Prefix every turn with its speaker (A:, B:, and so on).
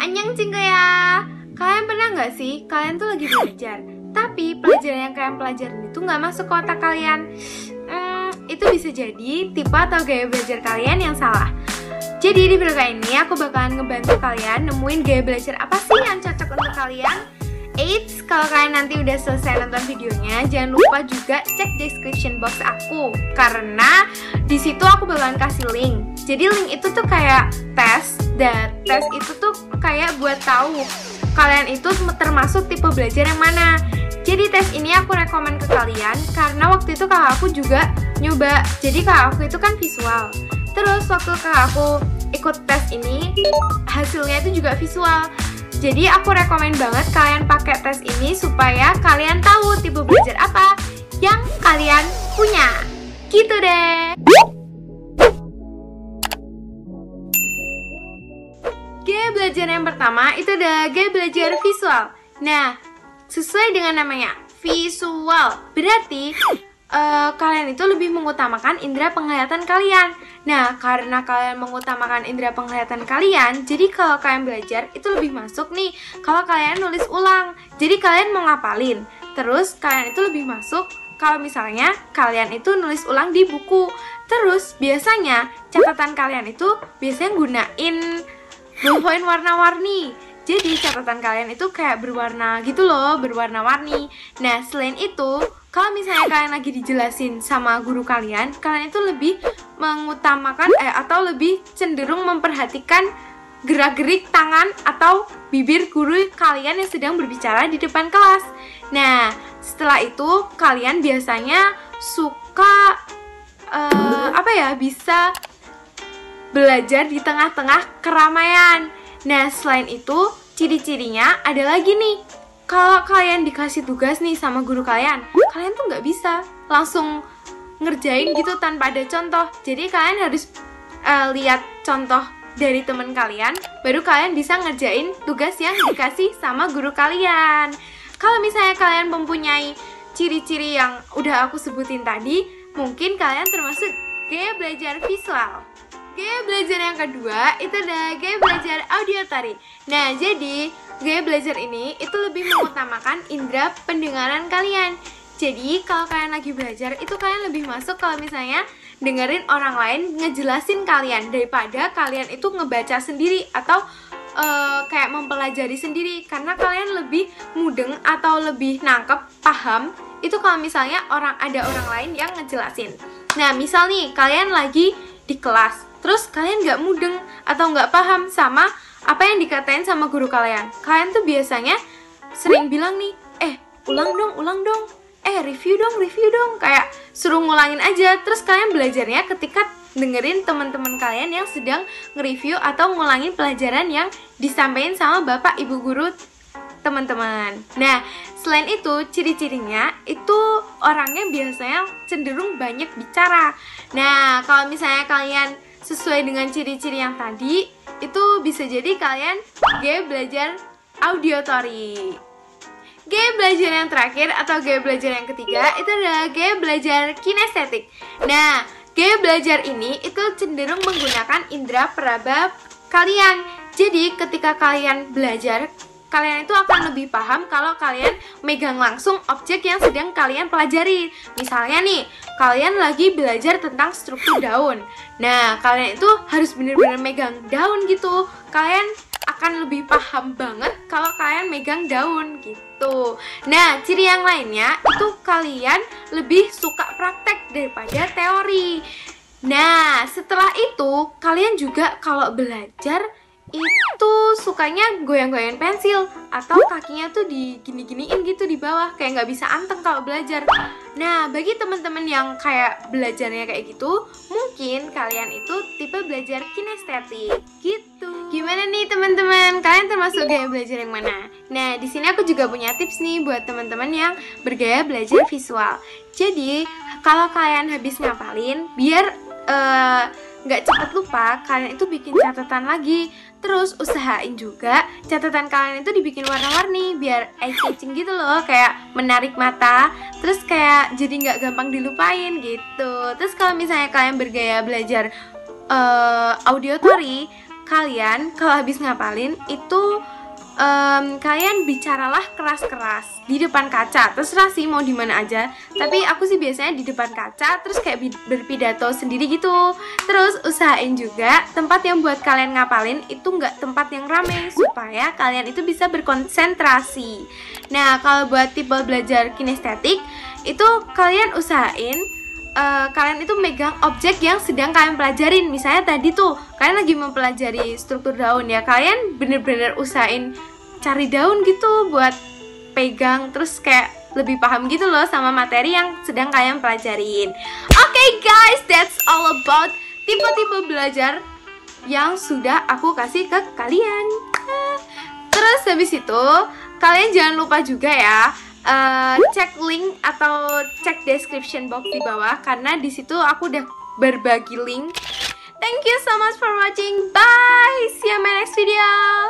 A: Annyeonghaseyo ya. Kalian pernah nggak sih, kalian tuh lagi belajar, tapi pelajaran yang kalian pelajarin itu nggak masuk ke otak kalian? Itu bisa jadi tipe atau gaya belajar kalian yang salah. Jadi di video kali ini aku bakalan ngebantu kalian nemuin gaya belajar apa sih yang cocok untuk kalian. Eits, kalau kalian nanti udah selesai nonton videonya, jangan lupa juga cek description box aku, karena di situ aku bakalan kasih link. Jadi link itu tuh kayak tes, dan tes itu tuh kayak buat tahu kalian itu termasuk tipe belajar yang mana. Jadi tes ini aku rekomen ke kalian karena waktu itu kakak aku juga nyoba. Jadi kakak aku itu kan visual. Terus waktu kakak aku ikut tes ini, hasilnya itu juga visual. Jadi aku rekomen banget kalian pakai tes ini supaya kalian tahu tipe belajar apa yang kalian punya. Gitu deh. Gaya belajar yang pertama itu ada gaya belajar visual. Nah, sesuai dengan namanya, visual. Berarti kalian itu lebih mengutamakan indera penglihatan kalian. Nah, karena kalian mengutamakan indera penglihatan kalian, jadi kalau kalian belajar itu lebih masuk nih kalau kalian nulis ulang. Jadi kalian mau ngapalin, terus kalian itu lebih masuk kalau misalnya kalian itu nulis ulang di buku. Terus biasanya catatan kalian itu biasanya gunain ballpoint warna-warni. Jadi catatan kalian itu kayak berwarna gitu loh, berwarna-warni. Nah, selain itu, kalau misalnya kalian lagi dijelasin sama guru kalian itu lebih mengutamakan atau lebih cenderung memperhatikan gerak-gerik tangan atau bibir guru kalian yang sedang berbicara di depan kelas. Nah, setelah itu kalian biasanya suka bisa belajar di tengah-tengah keramaian. Nah, selain itu, ciri-cirinya ada lagi nih. Kalau kalian dikasih tugas nih sama guru kalian tuh nggak bisa langsung ngerjain gitu tanpa ada contoh. Jadi kalian harus lihat contoh dari teman kalian, baru kalian bisa ngerjain tugas yang dikasih sama guru kalian. Kalau misalnya kalian mempunyai ciri-ciri yang udah aku sebutin tadi, mungkin kalian termasuk gaya belajar visual. Gaya belajar yang kedua itu ada gaya belajar auditory. Nah, jadi gaya belajar ini itu lebih mengutamakan indera pendengaran kalian. Jadi kalau kalian lagi belajar itu kalian lebih masuk kalau misalnya dengerin orang lain ngejelasin kalian daripada kalian itu ngebaca sendiri atau kayak mempelajari sendiri, karena kalian lebih mudeng atau lebih nangkep, paham itu kalau misalnya ada orang lain yang ngejelasin. Nah, misal nih kalian lagi di kelas, terus kalian nggak mudeng atau nggak paham sama apa yang dikatain sama guru kalian. Kalian tuh biasanya sering bilang nih, ulang dong, review dong, kayak suruh ngulangin aja. Terus kalian belajarnya ketika dengerin teman-teman kalian yang sedang nge-review atau ngulangin pelajaran yang disampaikan sama bapak ibu guru teman-teman. Nah, selain itu, ciri-cirinya itu orangnya biasanya cenderung banyak bicara. Nah, kalau misalnya kalian sesuai dengan ciri-ciri yang tadi, itu bisa jadi kalian gaya belajar auditory. Gaya belajar yang terakhir atau gaya belajar yang ketiga itu adalah gaya belajar kinestetik. Nah, gaya belajar ini itu cenderung menggunakan indera peraba kalian. Jadi ketika kalian belajar, kalian itu akan lebih paham kalau kalian megang langsung objek yang sedang kalian pelajari. Misalnya nih, kalian lagi belajar tentang struktur daun. Nah, kalian itu harus benar-benar megang daun gitu. Kalian akan lebih paham banget kalau kalian megang daun gitu. Nah, ciri yang lainnya itu kalian lebih suka praktek daripada teori. Nah, setelah itu kalian juga kalau belajar itu sukanya goyang-goyangin pensil atau kakinya tuh digini-giniin gitu di bawah, kayak nggak bisa anteng kalau belajar. Nah, bagi teman-teman yang kayak belajarnya kayak gitu, mungkin kalian itu tipe belajar kinestetik gitu. Gimana nih teman-teman? Kalian termasuk gaya belajar yang mana? Nah, di sini aku juga punya tips nih buat teman-teman yang bergaya belajar visual. Jadi, kalau kalian habis ngapalin, biar nggak cepat lupa, kalian itu bikin catatan lagi. Terus usahain juga catatan kalian itu dibikin warna-warni biar eye-catching gitu loh, kayak menarik mata. Terus kayak jadi nggak gampang dilupain gitu. Terus kalau misalnya kalian bergaya belajar auditory, kalian kalau habis ngapalin itu kalian bicaralah keras-keras di depan kaca. Terserah sih mau di mana aja, tapi aku sih biasanya di depan kaca terus kayak berpidato sendiri gitu. Terus usahain juga tempat yang buat kalian ngapalin itu nggak tempat yang rame supaya kalian itu bisa berkonsentrasi. Nah, kalau buat tipe belajar kinestetik itu kalian usahain kalian itu megang objek yang sedang kalian pelajarin. Misalnya tadi tuh kalian lagi mempelajari struktur daun ya, kalian bener-bener usahain cari daun gitu buat pegang, terus kayak lebih paham gitu loh sama materi yang sedang kalian pelajarin. Oke guys, that's all about tipe-tipe belajar yang sudah aku kasih ke kalian. Terus habis itu kalian jangan lupa juga ya, cek link atau cek description box di bawah, karena di situ aku udah berbagi link. Thank you so much for watching. Bye. See you in my next video.